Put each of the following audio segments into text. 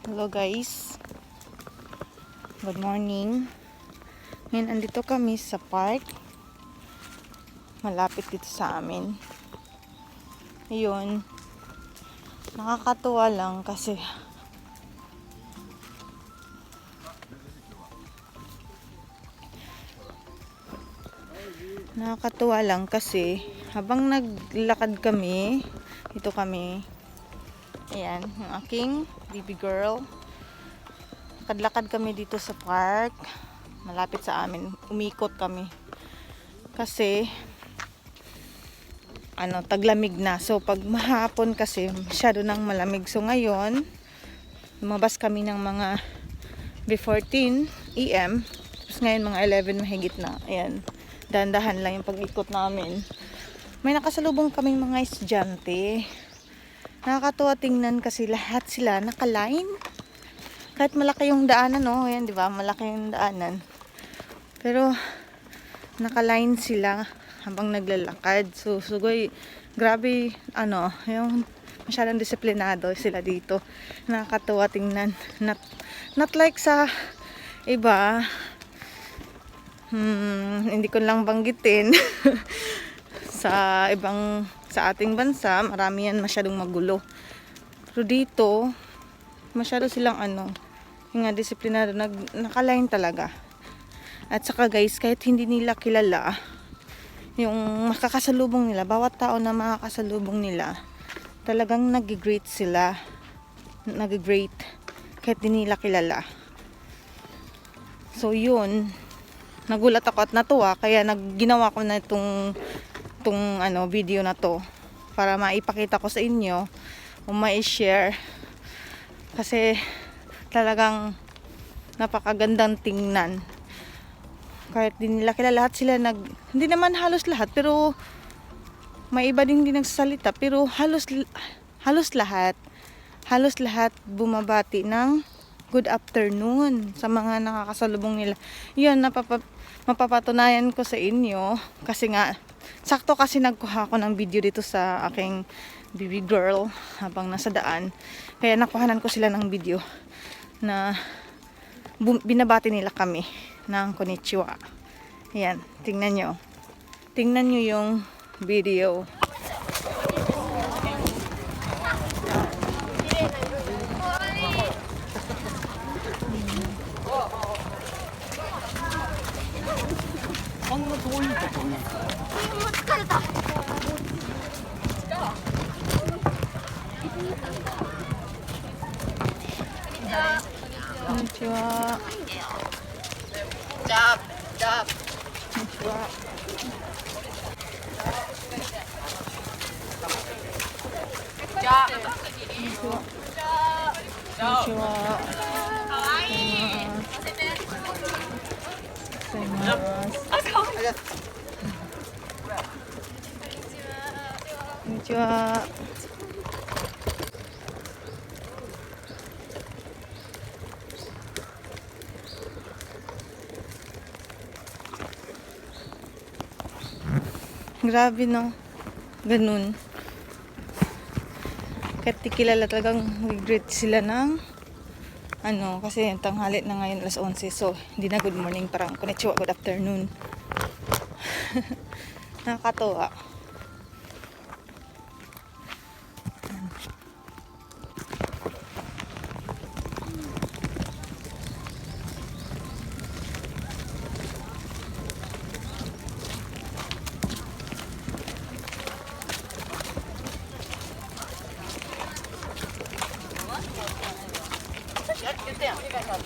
Hello guys, good morning. Ngayon andito kami sa park, malapit dito sa amin. Ayun, nakakatuwa lang kasi habang naglakad kami, ito kami, ayan, yung aking baby girl. Lakad kami dito sa park, malapit sa amin. Umikot kami. Kasi, taglamig na. So, pag mahapon kasi, masyado nang malamig. So, ngayon, lumabas kami ng mga before 10 AM. Tapos ngayon, mga 11 mahigit na. Ayan, dahan-dahan lang yung pag-ikot namin. May nakasalubong kaming mga estudyante. Nakakatuwa tingnan kasi lahat sila naka-line. Kahit malaki yung daanan, no? Ayan, di ba? Malaki yung daanan. Pero, naka-line sila habang naglalakad. So, sugoy, grabe, yung masyadong disiplinado sila dito. Nakakatuwa tingnan. Not like sa iba, hindi ko lang banggitin. sa ating bansa, marami yan masyadong magulo. Pero dito, masyado silang yung disiplinado, naka-line talaga. At saka guys, kahit hindi nila kilala yung makakasalubong nila, bawat tao na makakasalubong nila, talagang nag-greet sila. Nag-greet kahit hindi nila kilala. So yun, nagulat ako at natuwa, kaya ginawa ko na itong video na to para maipakita ko sa inyo o ma-share. Kasi talagang napakagandang tingnan. Kahit di nila kilala, lahat sila hindi naman halos lahat, pero may iba din nagsasalita, pero halos lahat bumabati ng good afternoon sa mga nakakasalubong nila. Yun, mapapatunayan ko sa inyo kasi nga sakto kasi nagkuha ako ng video dito sa aking baby girl habang nasa daan. Kaya nakuhanan ko sila ng video na binabati nila kami ng konnichiwa. Ayan, tingnan nyo. Tingnan nyo yung video. Konnichiwa. Job. Konnichiwa. Konnichiwa. Konnichiwa. Grabe, no? Ganun. Kahit di kilala, talagang mag-greet sila ng kasi tanghali na ngayon, alas 11. So, hindi na good morning, parang konnichiwa, good afternoon. Nakakatuwa.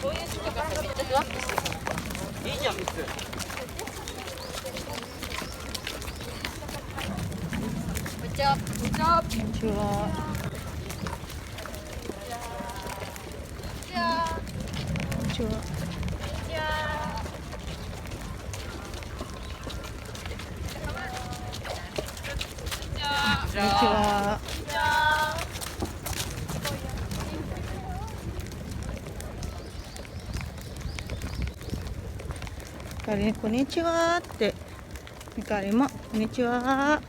Konnichiwa. Konnichiwa. Konnichiwa って。ミカリもこんにちは。